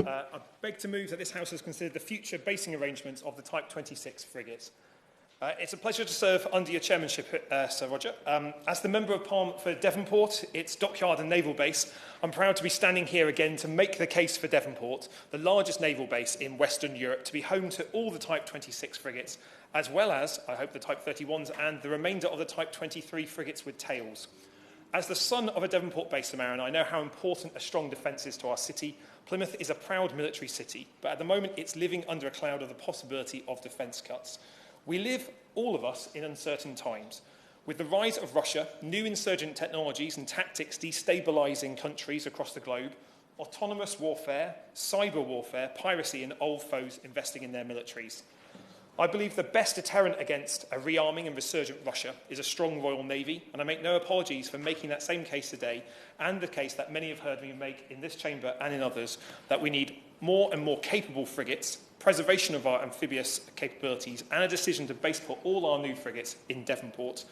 I beg to move that this House has considered the future basing arrangements of the Type 26 frigate. It's a pleasure to serve under your chairmanship, Sir Roger. As the Member of Parliament for Devonport, its dockyard and naval base, I'm proud to be standing here again to make the case for Devonport, the largest naval base in Western Europe, to be home to all the Type 26 frigates, as well as, I hope, the Type 31s and the remainder of the Type 23 frigates with tails. As the son of a Devonport baser mariner, I know how important a strong defence is to our city. Plymouth is a proud military city, but at the moment it's living under a cloud of the possibility of defence cuts. We live, all of us, in uncertain times. With the rise of Russia, new insurgent technologies and tactics destabilising countries across the globe, autonomous warfare, cyber warfare, piracy and old foes investing in their militaries. I believe the best deterrent against a rearming and resurgent Russia is a strong Royal Navy, and I make no apologies for making that same case today, and the case that many have heard me make in this chamber and in others, that we need more and more capable frigates, preservation of our amphibious capabilities, and a decision to baseport all our new frigates in Devonport.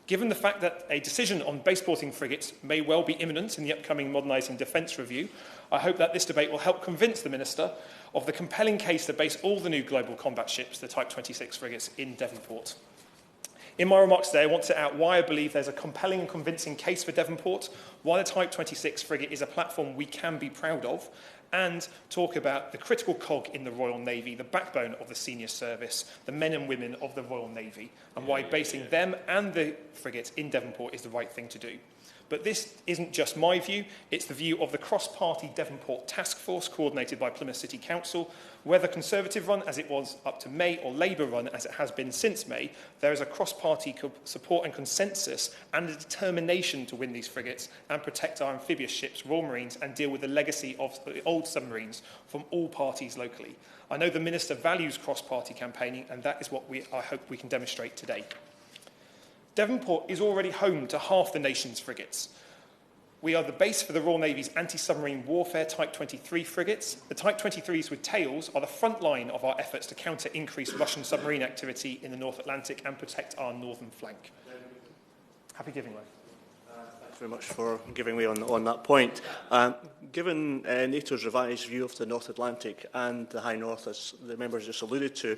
Given the fact that a decision on baseporting frigates may well be imminent in the upcoming Modernising Defence Review, I hope that this debate will help convince the Minister of the compelling case to base all the new global combat ships, the Type 26 frigates, in Devonport. In my remarks today, I want to set out why I believe there's a compelling and convincing case for Devonport, why the Type 26 frigate is a platform we can be proud of, and talk about the critical cog in the Royal Navy, the backbone of the senior service, the men and women of the Royal Navy, and why basing them and the frigates in Devonport is the right thing to do. But this isn't just my view, it's the view of the cross-party Devonport Task Force coordinated by Plymouth City Council. Whether Conservative-run as it was up to May or Labour-run as it has been since May, there is a cross-party support and consensus and a determination to win these frigates and protect our amphibious ships, Royal Marines, and deal with the legacy of the old submarines from all parties locally. I know the Minister values cross-party campaigning, and that is what I hope we can demonstrate today. Devonport is already home to half the nation's frigates. We are the base for the Royal Navy's anti-submarine warfare Type 23 frigates. The Type 23s with tails are the front line of our efforts to counter increased Russian submarine activity in the North Atlantic and protect our northern flank. Happy giving way. Thanks very much for giving way on that point. Given NATO's revised view of the North Atlantic and the High North, as the members just alluded to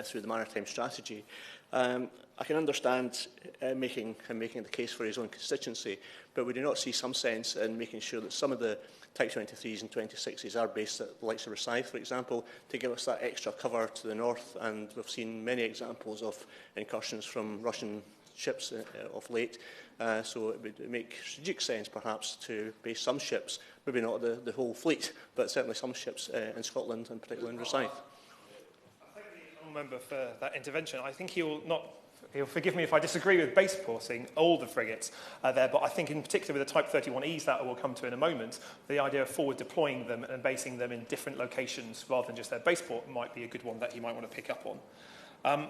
through the maritime strategy, I can understand making the case for his own constituency, but we do not see some sense in making sure that some of the Type 23s and 26s are based at the likes of Rosyth, for example, to give us that extra cover to the north. And we've seen many examples of incursions from Russian ships of late. So it would make strategic sense, perhaps, to base some ships, maybe not the whole fleet, but certainly some ships in Scotland, and particularly in Rosyth. I thank the honourable member for that intervention. I think He'll forgive me if I disagree with baseporting all the frigates there, but I think in particular with the Type 31Es that we'll come to in a moment, the idea of forward deploying them and basing them in different locations rather than just their baseport might be a good one that you might want to pick up on.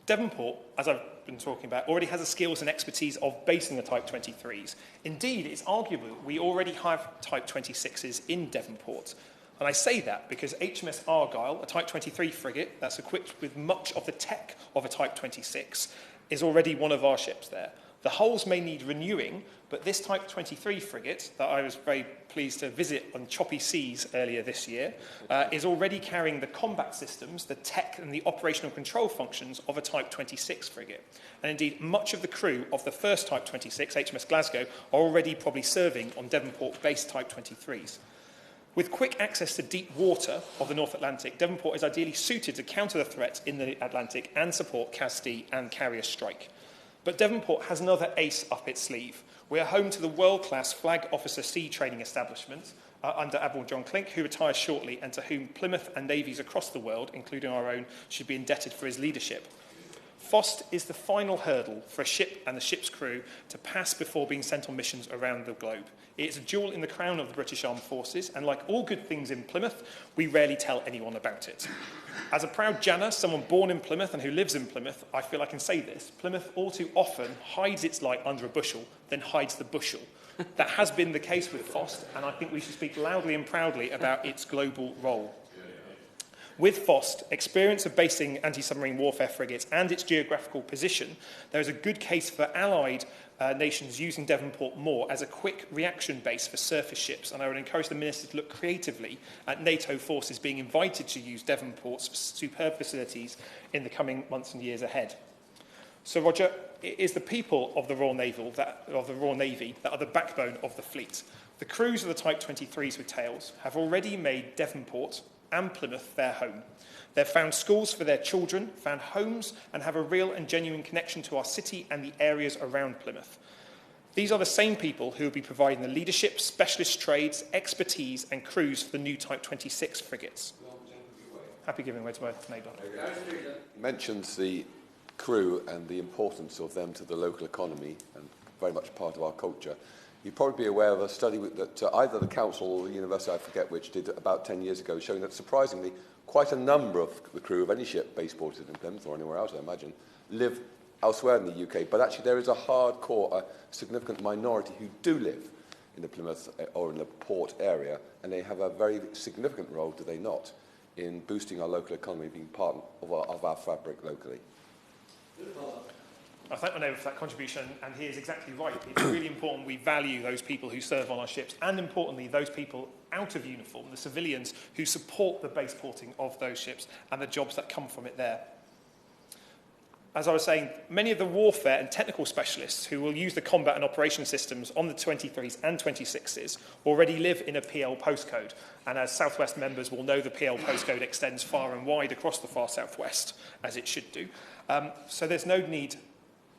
Devonport, as I've been talking about, already has the skills and expertise of basing the Type 23s. Indeed, it's arguable we already have Type 26s in Devonport. And I say that because HMS Argyle, a Type 23 frigate that's equipped with much of the tech of a Type 26, is already one of our ships there. The hulls may need renewing, but this Type 23 frigate, that I was very pleased to visit on choppy seas earlier this year, is already carrying the combat systems, the tech and the operational control functions of a Type 26 frigate. And indeed, much of the crew of the first Type 26, HMS Glasgow, are already probably serving on Devonport-based Type 23s. With quick access to deep water of the North Atlantic, Devonport is ideally suited to counter the threats in the Atlantic and support CASD and carrier strike. But Devonport has another ace up its sleeve. We are home to the world-class Flag Officer Sea Training Establishment under Admiral John Clink, who retires shortly and to whom Plymouth and navies across the world, including our own, should be indebted for his leadership. FOST is the final hurdle for a ship and the ship's crew to pass before being sent on missions around the globe. It is a jewel in the crown of the British Armed Forces, and like all good things in Plymouth, we rarely tell anyone about it. As a proud Janner, someone born in Plymouth and who lives in Plymouth, I feel I can say this. Plymouth all too often hides its light under a bushel, then hides the bushel. That has been the case with FOST, and I think we should speak loudly and proudly about its global role. With FOST, experience of basing anti-submarine warfare frigates and its geographical position, there is a good case for allied nations using Devonport more as a quick reaction base for surface ships, and I would encourage the Minister to look creatively at NATO forces being invited to use Devonport's superb facilities in the coming months and years ahead. So, Roger, it is the people of the Royal Navy that are the backbone of the fleet. The crews of the Type 23s with tails have already made Devonport and Plymouth their home. They've found schools for their children, found homes, and have a real and genuine connection to our city and the areas around Plymouth. These are the same people who will be providing the leadership, specialist trades, expertise and crews for the new Type 26 frigates. Happy giving way to my neighbour. You mentioned the crew and the importance of them to the local economy, and very much part of our culture. You'd probably be aware of a study that either the council or the university, I forget which, did about 10 years ago, showing that surprisingly quite a number of the crew of any ship base-ported in Plymouth or anywhere else, I imagine, live elsewhere in the UK. But actually there is a hardcore, a significant minority who do live in the Plymouth or in the port area, and they have a very significant role, do they not, in boosting our local economy, being part of our fabric locally. I thank my neighbour for that contribution, and he is exactly right. It's really important we value those people who serve on our ships, and importantly, those people out of uniform, the civilians who support the base porting of those ships and the jobs that come from it there. As I was saying, many of the warfare and technical specialists who will use the combat and operation systems on the 23s and 26s already live in a PL postcode, and as South West members will know, the PL postcode extends far and wide across the far South West, as it should do. So there's no need.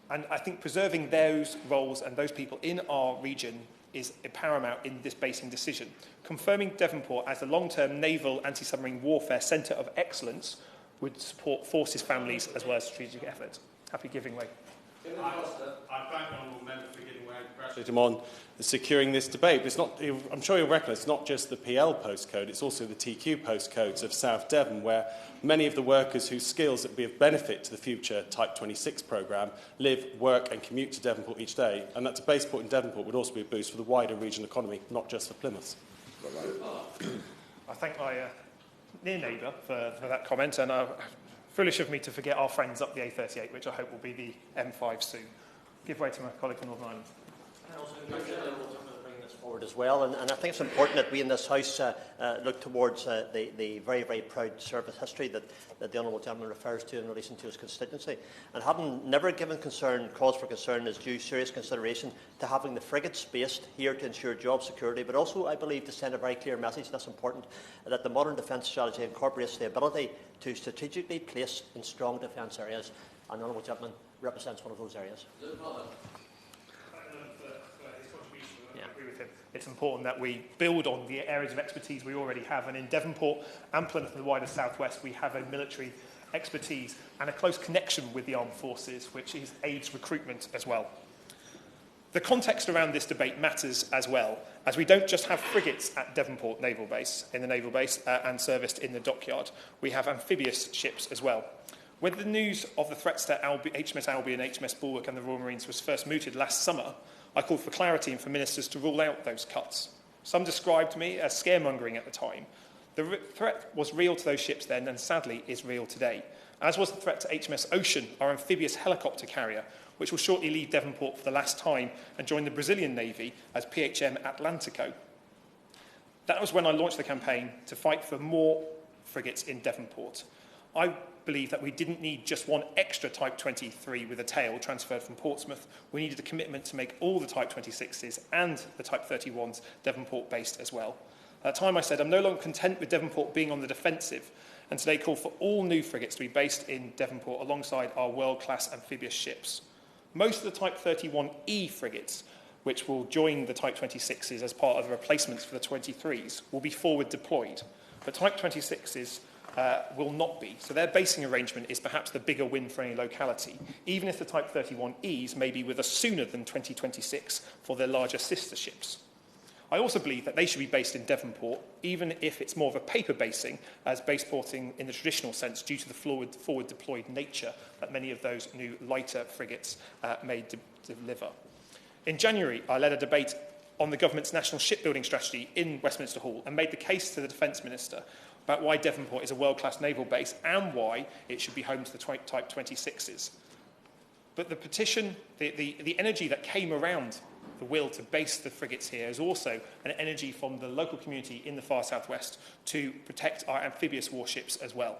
And I think preserving those roles and those people in our region is paramount in this basing decision. Confirming Devonport as the long-term naval anti-submarine warfare centre of excellence would support forces, families, as well as strategic efforts. Happy giving way. I thank the honourable member for giving way and congratulate him on securing this debate. But it's not, I'm sure you'll recognise it's not just the PL postcode, it's also the TQ postcodes of South Devon, where many of the workers whose skills that would be of benefit to the future Type 26 programme live, work and commute to Devonport each day, and that a base port in Devonport would also be a boost for the wider regional economy, not just for Plymouth. I thank my near neighbour for that comment, and foolish of me to forget our friends up the A38, which I hope will be the M5 soon. Give way to my colleague from Northern Ireland. I also congratulate the Honourable Gentleman for bringing this forward as well, and I think it's important that we in this House look towards the very, very proud service history that the Honourable Gentleman refers to in relation to his constituency. And having never given cause for concern is due serious consideration to having the frigates based here to ensure job security, but also, I believe, to send a very clear message that's important, that the modern defence strategy incorporates the ability to strategically place in strong defence areas, and the Honourable Gentleman represents one of those areas. I agree with him. It's important that we build on the areas of expertise we already have, and in Devonport and Plymouth and the wider South West we have a military expertise and a close connection with the armed forces, which aids recruitment as well. The context around this debate matters as well, as we don't just have frigates at Devonport Naval Base, and serviced in the dockyard. We have amphibious ships as well. When the news of the threats to HMS Albion, HMS Bulwark and the Royal Marines was first mooted last summer, I called for clarity and for ministers to rule out those cuts. Some described me as scaremongering at the time. The threat was real to those ships then, and sadly is real today, as was the threat to HMS Ocean, our amphibious helicopter carrier, which will shortly leave Devonport for the last time and join the Brazilian Navy as PHM Atlantico. That was when I launched the campaign to fight for more frigates in Devonport. I believe that we didn't need just one extra Type 23 with a tail transferred from Portsmouth. We needed a commitment to make all the Type 26s and the Type 31s Devonport-based as well. At the time I said I'm no longer content with Devonport being on the defensive, and today call for all new frigates to be based in Devonport alongside our world-class amphibious ships. Most of the Type 31E frigates, which will join the Type 26s as part of the replacements for the 23s, will be forward deployed, but Type 26s will not be. So their basing arrangement is perhaps the bigger win for any locality, even if the Type 31Es may be with us sooner than 2026 for their larger sister ships. I also believe that they should be based in Devonport, even if it's more of a paper basing as base porting in the traditional sense due to the forward deployed nature that many of those new lighter frigates may deliver. In January, I led a debate on the government's national shipbuilding strategy in Westminster Hall and made the case to the Defence Minister about why Devonport is a world-class naval base and why it should be home to the Type 26s. But the petition, the energy that came around the will to base the frigates here is also an energy from the local community in the far southwest to protect our amphibious warships as well.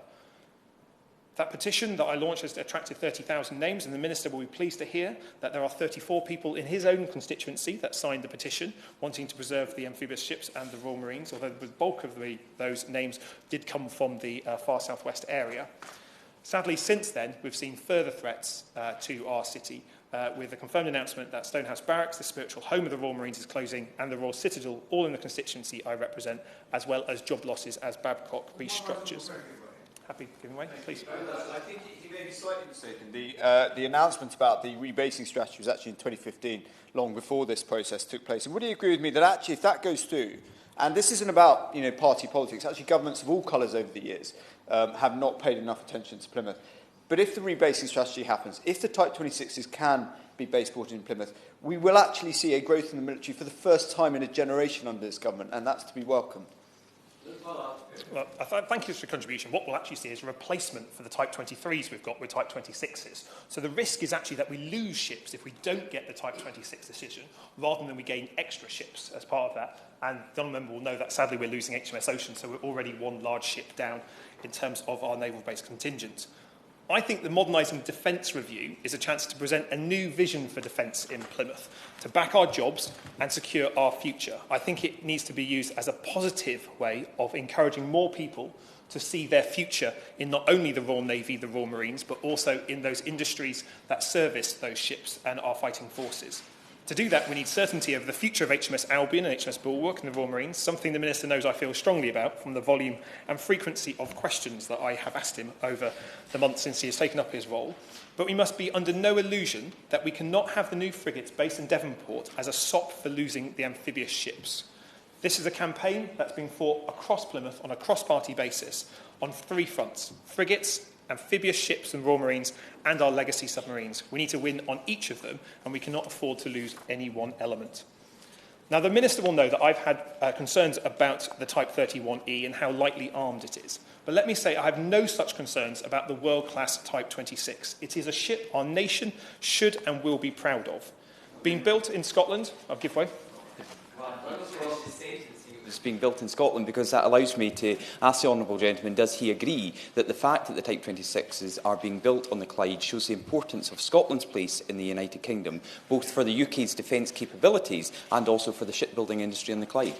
That petition that I launched has attracted 30,000 names, and the Minister will be pleased to hear that there are 34 people in his own constituency that signed the petition, wanting to preserve the amphibious ships and the Royal Marines, although the bulk of those names did come from the far southwest area. Sadly, since then, we've seen further threats to our city, with the confirmed announcement that Stonehouse Barracks, the spiritual home of the Royal Marines, is closing, and the Royal Citadel, all in the constituency I represent, as well as job losses as Babcock restructures. Happy to give away, please. I think he may be slightly mistaken. The announcement about the rebasing strategy was actually in 2015, long before this process took place. And would you agree with me that actually, if that goes through, and this isn't about party politics, actually governments of all colours over the years have not paid enough attention to Plymouth. But if the rebasing strategy happens, if the Type 26s can be base brought in Plymouth, we will actually see a growth in the military for the first time in a generation under this government, and that's to be welcomed. Well, thank you for your contribution. What we'll actually see is a replacement for the Type 23s we've got with Type 26s. So the risk is actually that we lose ships if we don't get the Type 26 decision, rather than we gain extra ships as part of that. And the honourable member will know that sadly we're losing HMS Ocean, so we're already one large ship down in terms of our naval base contingent. I think the Modernising Defence Review is a chance to present a new vision for defence in Plymouth, to back our jobs and secure our future. I think it needs to be used as a positive way of encouraging more people to see their future in not only the Royal Navy, the Royal Marines, but also in those industries that service those ships and our fighting forces. To do that, we need certainty over the future of HMS Albion and HMS Bulwark and the Royal Marines, something the Minister knows I feel strongly about from the volume and frequency of questions that I have asked him over the months since he has taken up his role. But we must be under no illusion that we cannot have the new frigates based in Devonport as a sop for losing the amphibious ships. This is a campaign that's been fought across Plymouth on a cross-party basis on three fronts: frigates, amphibious ships and Royal Marines, and our legacy submarines. We need to win on each of them, and we cannot afford to lose any one element. Now, the Minister will know that I've had concerns about the Type 31E and how lightly armed it is. But let me say I have no such concerns about the world-class Type 26. It is a ship our nation should and will be proud of. Being built in Scotland, I'll give way. It's being built in Scotland, because that allows me to ask the honourable gentleman, does he agree that the fact that the Type 26s are being built on the Clyde shows the importance of Scotland's place in the United Kingdom, both for the UK's defence capabilities and also for the shipbuilding industry on the Clyde?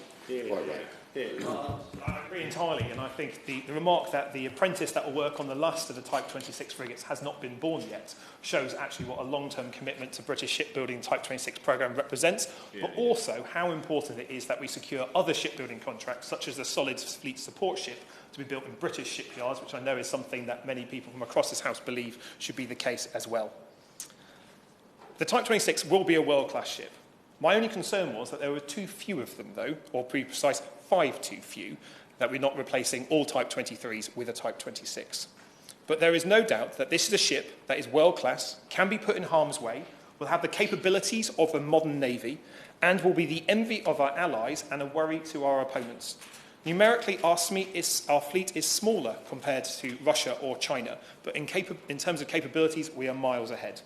I agree entirely, and I think the remark that the apprentice that will work on the last of the Type 26 frigates has not been born yet shows actually what a long-term commitment to British shipbuilding Type 26 programme represents, but also how important it is that we secure other shipbuilding contracts, such as the Solid Fleet Support Ship, to be built in British shipyards, which I know is something that many people from across this House believe should be the case as well. The Type 26 will be a world-class ship. My only concern was that there were too few of them, though, or to be precise, 5 too few, that we're not replacing all Type 23s with a Type 26. But there is no doubt that this is a ship that is world-class, can be put in harm's way, will have the capabilities of a modern navy, and will be the envy of our allies and a worry to our opponents. Numerically, our fleet is smaller compared to Russia or China, but in terms of capabilities, we are miles ahead.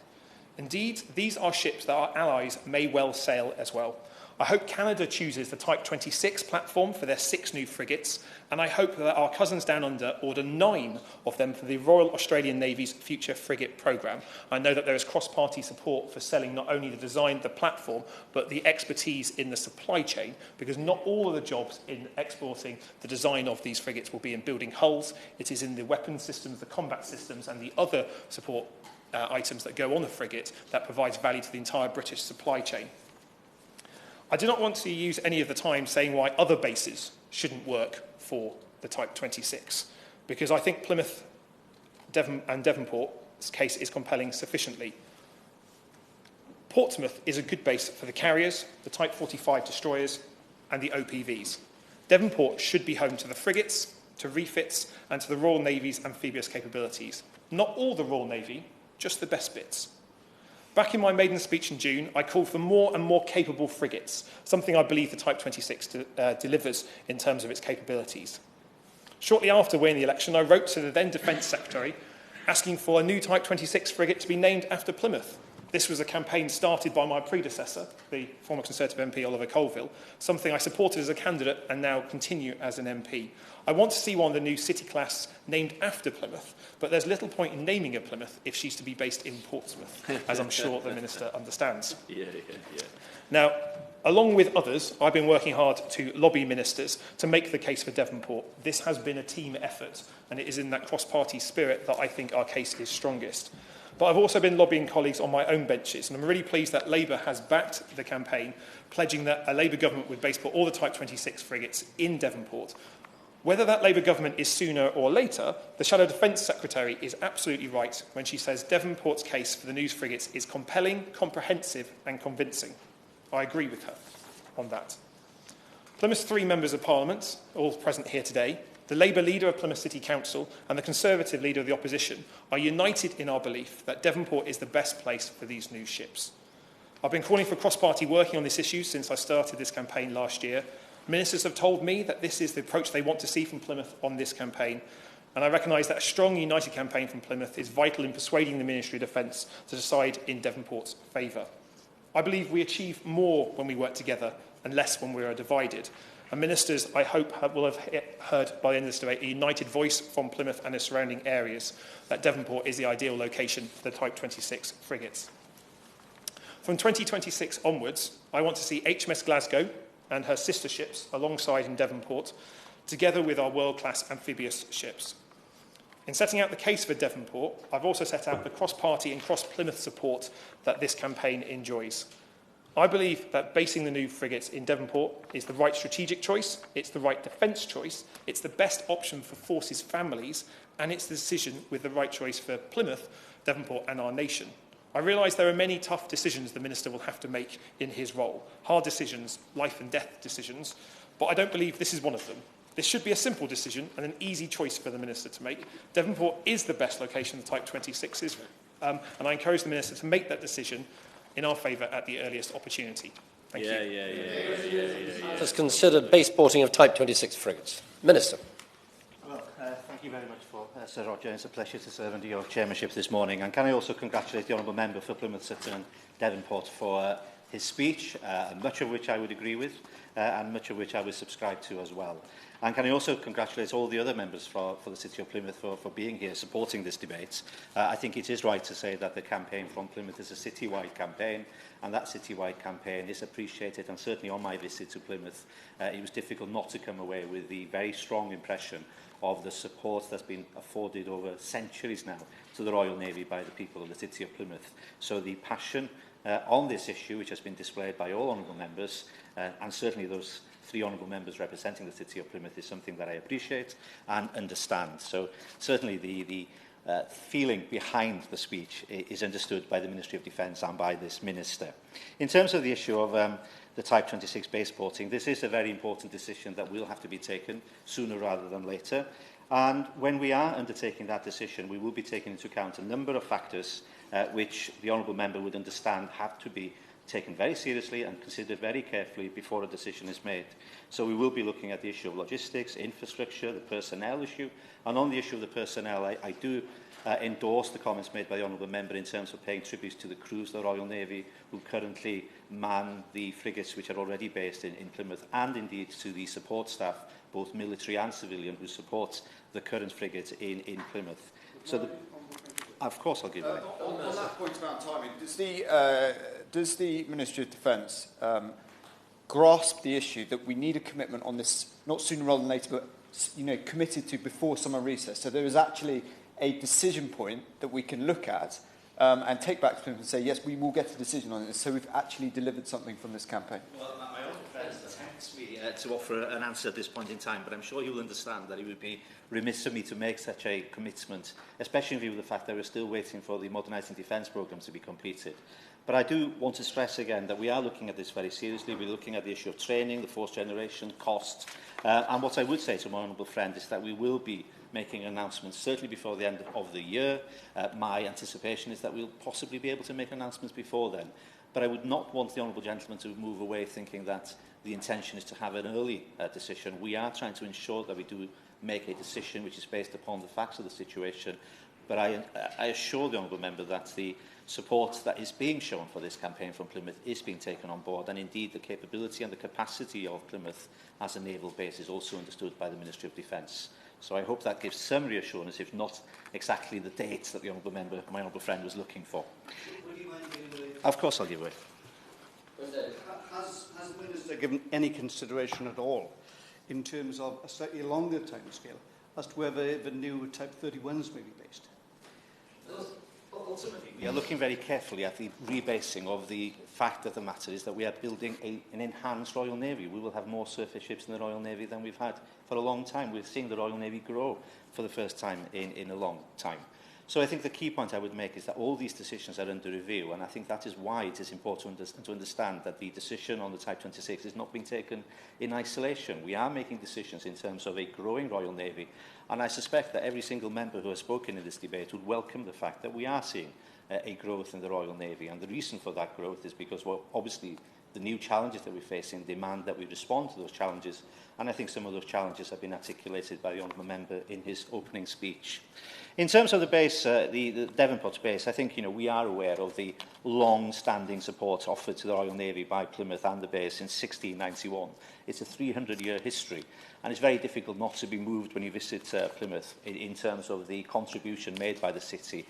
Indeed, these are ships that our allies may well sail as well. I hope Canada chooses the Type 26 platform for their 6 new frigates, and I hope that our cousins down under order 9 of them for the Royal Australian Navy's future frigate programme. I know that there is cross-party support for selling not only the design, the platform, but the expertise in the supply chain, because not all of the jobs in exporting the design of these frigates will be in building hulls. It is in the weapon systems, the combat systems, and the other support items that go on the frigate that provides value to the entire British supply chain. I do not want to use any of the time saying why other bases shouldn't work for the Type 26, because I think Plymouth and Devonport's case is compelling sufficiently. Portsmouth is a good base for the carriers, the Type 45 destroyers, and the OPVs. Devonport should be home to the frigates, to refits, and to the Royal Navy's amphibious capabilities. Not all the Royal Navy, just the best bits. Back in my maiden speech in June, I called for more and more capable frigates, something I believe the Type 26 delivers in terms of its capabilities. Shortly after winning the election, I wrote to the then Defence Secretary asking for a new Type 26 frigate to be named after Plymouth. This was a campaign started by my predecessor, the former Conservative MP Oliver Colville, something I supported as a candidate and now continue as an MP. I want to see one of the new City class named after Plymouth, but there's little point in naming a Plymouth if she's to be based in Portsmouth, as I'm sure the Minister understands. Now, along with others, I've been working hard to lobby ministers to make the case for Devonport. This has been a team effort, and it is in that cross-party spirit that I think our case is strongest. But I've also been lobbying colleagues on my own benches, and I'm really pleased that Labour has backed the campaign, pledging that a Labour government would base put all the Type 26 frigates in Devonport. Whether that Labour government is sooner or later, the Shadow Defence Secretary is absolutely right when she says Devonport's case for the news frigates is compelling, comprehensive and convincing. I agree with her on that. Plymouth's 3 members of Parliament, all present here today, the Labour leader of Plymouth City Council and the Conservative leader of the opposition are united in our belief that Devonport is the best place for these new ships. I've been calling for cross-party working on this issue since I started this campaign last year. Ministers have told me that this is the approach they want to see from Plymouth on this campaign, and I recognise that a strong, united campaign from Plymouth is vital in persuading the Ministry of Defence to decide in Devonport's favour. I believe we achieve more when we work together and less when we are divided. And ministers, I hope, will have heard by the end of this debate a united voice from Plymouth and the surrounding areas that Devonport is the ideal location for the Type 26 frigates. From 2026 onwards, I want to see HMS Glasgow and her sister ships alongside in Devonport, together with our world-class amphibious ships. In setting out the case for Devonport, I've also set out the cross-party and cross-Plymouth support that this campaign enjoys. I believe that basing the new frigates in Devonport is the right strategic choice, it's the right defence choice, it's the best option for forces' families, and it's the decision with the right choice for Plymouth, Devonport and our nation. I realise there are many tough decisions the Minister will have to make in his role, hard decisions, life and death decisions, but I don't believe this is one of them. This should be a simple decision and an easy choice for the Minister to make. Devonport is the best location for Type 26s, and I encourage the Minister to make that decision in our favour at the earliest opportunity. Thank you. Has considered base porting of Type 26 frigates. Minister. Well, thank you very much for Sir Roger. It's a pleasure to serve under your chairmanship this morning. And can I also congratulate the Honourable Member for Plymouth Sutton and Devonport for his speech, much of which I would agree with, and much of which I would subscribe to as well. And can I also congratulate all the other members for the City of Plymouth for being here, supporting this debate. I think it is right to say that the campaign from Plymouth is a citywide campaign, and that citywide campaign is appreciated. And certainly on my visit to Plymouth, it was difficult not to come away with the very strong impression of the support that's been afforded over centuries now to the Royal Navy by the people of the City of Plymouth. So the passion on this issue, which has been displayed by all honourable members, and certainly those 3 honourable members representing the City of Plymouth, is something that I appreciate and understand. So certainly the feeling behind the speech is understood by the Ministry of Defence and by this Minister. In terms of the issue of the Type 26 base porting, this is a very important decision that will have to be taken sooner rather than later. And when we are undertaking that decision, we will be taking into account a number of factors which the honourable member would understand have to be taken very seriously and considered very carefully before a decision is made. So we will be looking at the issue of logistics, infrastructure, the personnel issue. And on the issue of the personnel, I do endorse the comments made by the honourable member in terms of paying tributes to the crews of the Royal Navy who currently man the frigates which are already based in Plymouth, and indeed to the support staff, both military and civilian, who support the current frigate in Plymouth. So of course I'll give you on that point about timing, does the Ministry of Defence grasp the issue that we need a commitment on this, not sooner rather than later, but committed to before summer recess? So there is actually a decision point that we can look at and take back to Plymouth and say, yes, we will get a decision on this, so we've actually delivered something from this campaign. Well, my own friend attempts me to offer an answer at this point in time, but I'm sure you'll understand that it would be remiss of me to make such a commitment, especially in view of the fact that we're still waiting for the modernising defence programme to be completed. But I do want to stress again that we are looking at this very seriously. We're looking at the issue of training, the fourth generation, cost. And what I would say to my honourable friend is that we will be making announcements certainly before the end of the year. My anticipation is that we'll possibly be able to make announcements before then. But I would not want the honourable gentleman to move away thinking that the intention is to have an early decision. We are trying to ensure that we do make a decision which is based upon the facts of the situation, But I assure the honourable member that the support that is being shown for this campaign from Plymouth is being taken on board, and indeed the capability and the capacity of Plymouth as a naval base is also understood by the Ministry of Defence. So I hope that gives some reassurance, if not exactly the dates that the honourable member, my honourable friend, was looking for. Would you mind giving away? Of course I'll give way. Has the Minister given any consideration at all in terms of a slightly longer timescale as to whether the new Type 31s may be based? Ultimately, we are looking very carefully at the rebasing of the fact of the matter is that we are building an enhanced Royal Navy. We will have more surface ships in the Royal Navy than we've had for a long time. We're seeing the Royal Navy grow for the first time in a long time. So I think the key point I would make is that all these decisions are under review, and I think that is why it is important to understand that the decision on the Type 26 is not being taken in isolation. We are making decisions in terms of a growing Royal Navy, and I suspect that every single member who has spoken in this debate would welcome the fact that we are seeing a growth in the Royal Navy, and the reason for that growth is because, well, obviously, the new challenges that we're facing demand that we respond to those challenges, and I think some of those challenges have been articulated by the honourable member in his opening speech. In terms of the base, the Devonport base, I think we are aware of the long-standing support offered to the Royal Navy by Plymouth and the base since 1691. It's a 300-year history, and it's very difficult not to be moved when you visit Plymouth in terms of the contribution made by the city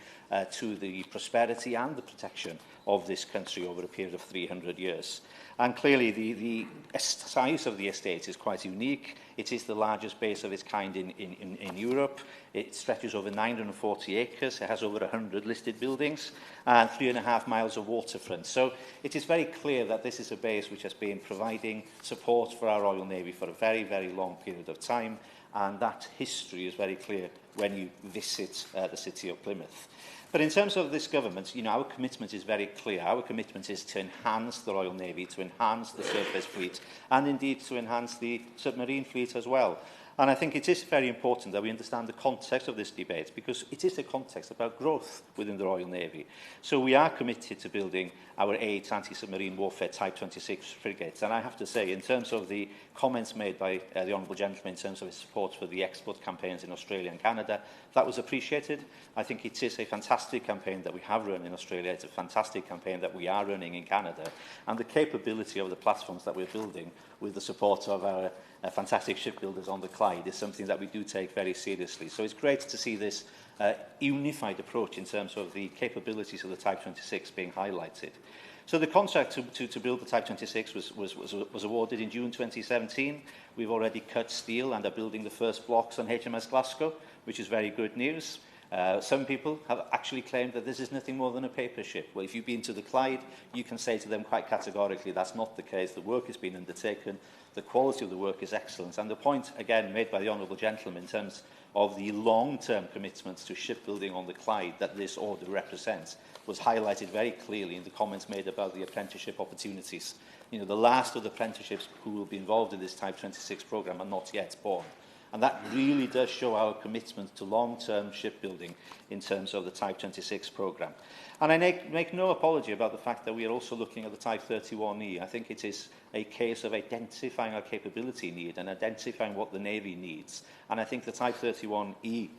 to the prosperity and the protection of this country over a period of 300 years. And clearly, the size of the estate is quite unique. It is the largest base of its kind in Europe. It stretches over 940 acres. It has over 100 listed buildings and 3.5 miles of waterfront. So it is very clear that this is a base which has been providing support for our Royal Navy for a very, very long period of time. And that history is very clear when you visit the city of Plymouth. But in terms of this government, our commitment is very clear. Our commitment is to enhance the Royal Navy, to enhance the surface fleet, and indeed to enhance the submarine fleet as well. And I think it is very important that we understand the context of this debate, because it is a context about growth within the Royal Navy. So we are committed to building our 8 anti-submarine warfare Type 26 frigates. And I have to say, in terms of the comments made by the Honourable Gentleman in terms of his support for the export campaigns in Australia and Canada, that was appreciated. I think it is a fantastic campaign that we have run in Australia. It's a fantastic campaign that we are running in Canada. And the capability of the platforms that we're building with the support of our fantastic shipbuilders on the Clyde is something that we do take very seriously. So it's great to see this unified approach in terms of the capabilities of the Type 26 being highlighted. So the contract to build the Type 26 was awarded in June 2017. We've already cut steel and are building the first blocks on HMS Glasgow, which is very good news. Some people have actually claimed that this is nothing more than a paper ship. Well, if you've been to the Clyde, you can say to them quite categorically that's not the case. The work has been undertaken. The quality of the work is excellent. And the point, again, made by the Honourable Gentleman in terms of the long-term commitments to shipbuilding on the Clyde that this order represents was highlighted very clearly in the comments made about the apprenticeship opportunities. The last of the apprenticeships who will be involved in this Type 26 programme are not yet born. And that really does show our commitment to long-term shipbuilding in terms of the Type 26 programme. And I make no apology about the fact that we are also looking at the Type 31E. I think it is a case of identifying our capability need and identifying what the Navy needs. And I think the Type 31E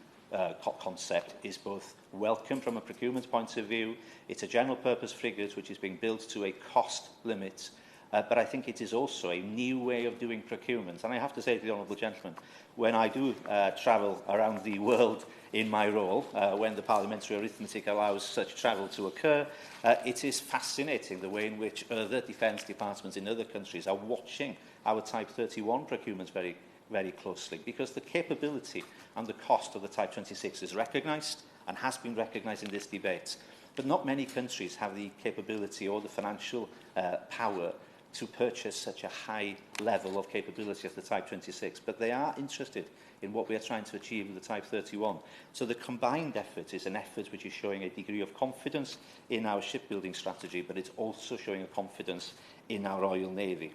concept is both welcome from a procurement point of view. It's a general-purpose frigate which is being built to a cost limit. But I think it is also a new way of doing procurement. And I have to say to the Honourable Gentleman, when I do travel around the world in my role, when the parliamentary arithmetic allows such travel to occur, it is fascinating the way in which other defence departments in other countries are watching our Type 31 procurements very, very closely, because the capability and the cost of the Type 26 is recognised and has been recognised in this debate. But not many countries have the capability or the financial power to purchase such a high level of capability as the Type 26, but they are interested in what we are trying to achieve with the Type 31. So the combined effort is an effort which is showing a degree of confidence in our shipbuilding strategy, but it's also showing a confidence in our Royal Navy.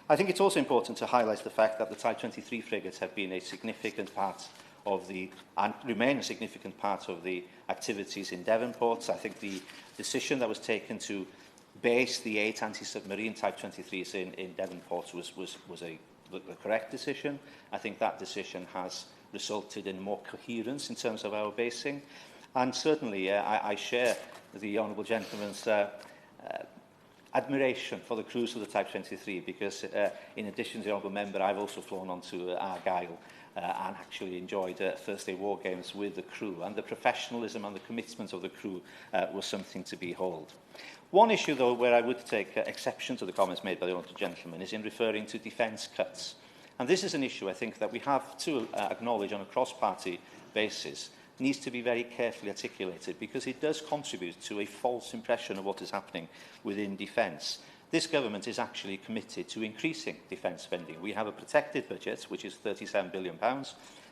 I think it's also important to highlight the fact that the Type 23 frigates have been a significant part of the, and remain a significant part of the activities in Devonport. I think the decision that was taken to base the 8 anti-submarine Type 23s in Devonport was the correct decision. I think that decision has resulted in more coherence in terms of our basing. And certainly I share the honourable gentleman's admiration for the crews of the Type 23, because in addition to the honourable member, I've also flown onto Argyll and actually enjoyed First Day War Games with the crew, and the professionalism and the commitment of the crew was something to behold. One issue, though, where I would take exception to the comments made by the honourable gentleman is in referring to defence cuts. And this is an issue, I think, that we have to acknowledge on a cross-party basis needs to be very carefully articulated, because it does contribute to a false impression of what is happening within defence. This government is actually committed to increasing defence spending. We have a protected budget, which is £37 billion.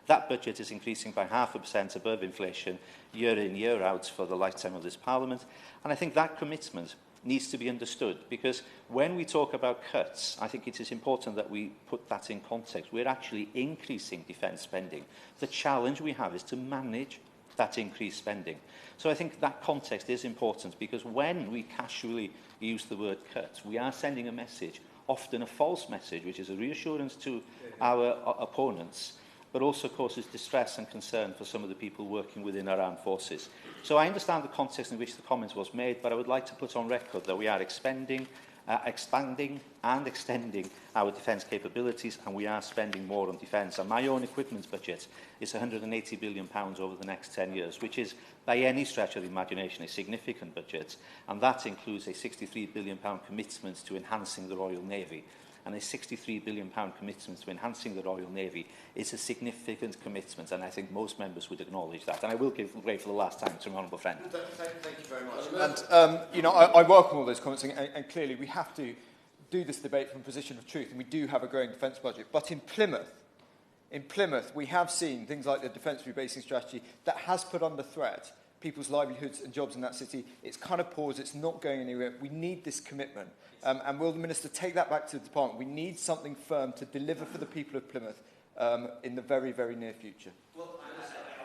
That budget is increasing by 0.5% above inflation year in, year out for the lifetime of this Parliament. And I think that commitment needs to be understood, because when we talk about cuts, I think it is important that we put that in context. We're actually increasing defence spending. The challenge we have is to manage that increased spending. So I think that context is important, because when we casually use the word cuts, we are sending a message, often a false message, which is a reassurance to our opponents, but also causes distress and concern for some of the people working within our armed forces. So I understand the context in which the comment was made, but I would like to put on record that we are expanding and extending our defence capabilities, and we are spending more on defence. And my own equipment budget is £180 billion over the next 10 years, which is, by any stretch of the imagination, a significant budget. And that includes a £63 billion commitment to enhancing the Royal Navy. And a £63 billion commitment to enhancing the Royal Navy is a significant commitment, and I think most members would acknowledge that. And I will give way for the last time to my honourable friend. Thank you very much. And, you know, I welcome all those comments, and clearly we have to do this debate from a position of truth, and we do have a growing defence budget. But in Plymouth, we have seen things like the defence rebasing strategy that has put under threat people's livelihoods and jobs in that city. It's kind of paused. It's not going anywhere. We need this commitment. And will the Minister take that back to the Department? We need something firm to deliver for the people of Plymouth in the very, very near future. Well,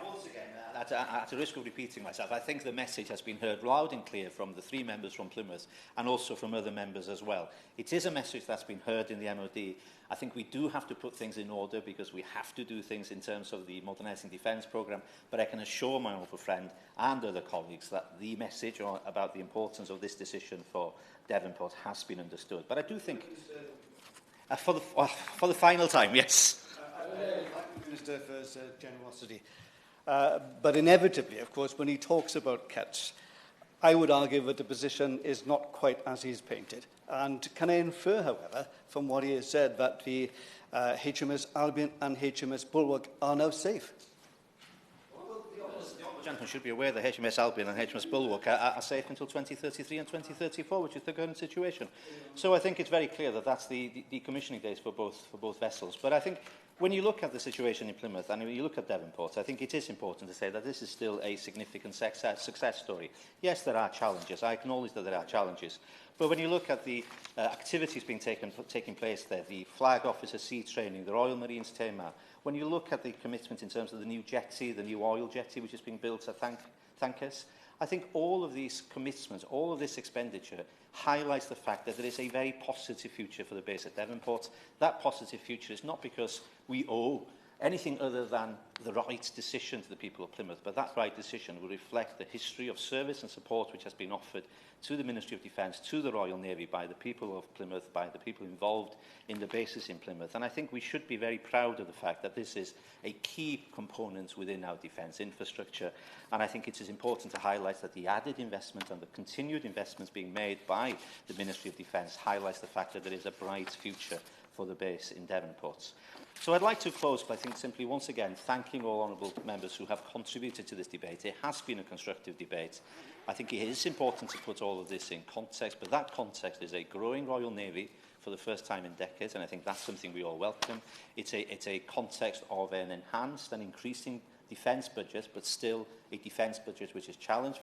once again, at the risk of repeating myself, I think the message has been heard loud and clear from the three members from Plymouth and also from other members as well. It is a message that's been heard in the MOD. I think we do have to put things in order, because we have to do things in terms of the modernising defence programme, but I can assure my honourable friend and other colleagues that the message about the importance of this decision for Devonport has been understood. But I do think, for the final time, yes. Thank you, Minister, for his generosity. But inevitably, of course, when he talks about cuts, I would argue that the position is not quite as he's painted. And can I infer, however, from what he has said, that the HMS Albion and HMS Bulwark are now safe? Well, the honourable gentleman should be aware that HMS Albion and HMS Bulwark are safe until 2033 and 2034, which is the current situation. So I think it's very clear that that's the decommissioning dates for both vessels. But I think when you look at the situation in Plymouth and when you look at Devonport, I think it is important to say that this is still a significant success story. Yes, there are challenges. I acknowledge that there are challenges. But when you look at the activities taking place there, the Flag Officer Sea Training, the Royal Marines Tamar, when you look at the commitment in terms of the new jetty, the new oil jetty which is being built at Thankers, I think all of these commitments, all of this expenditure highlights the fact that there is a very positive future for the base at Devonport. That positive future is not because we owe anything other than the right decision to the people of Plymouth, but that right decision will reflect the history of service and support which has been offered to the Ministry of Defence, to the Royal Navy, by the people of Plymouth, by the people involved in the bases in Plymouth. And I think we should be very proud of the fact that this is a key component within our defence infrastructure. And I think it is important to highlight that the added investment and the continued investments being made by the Ministry of Defence highlights the fact that there is a bright future for the base in Devonport. So I'd like to close by simply once again thanking all honourable members who have contributed to this debate. It has been a constructive debate. I think it is important to put all of this in context, but that context is a growing Royal Navy for the first time in decades, and I think that's something we all welcome. It's a context of an enhanced and increasing defence budget, but still a defence budget which is challenged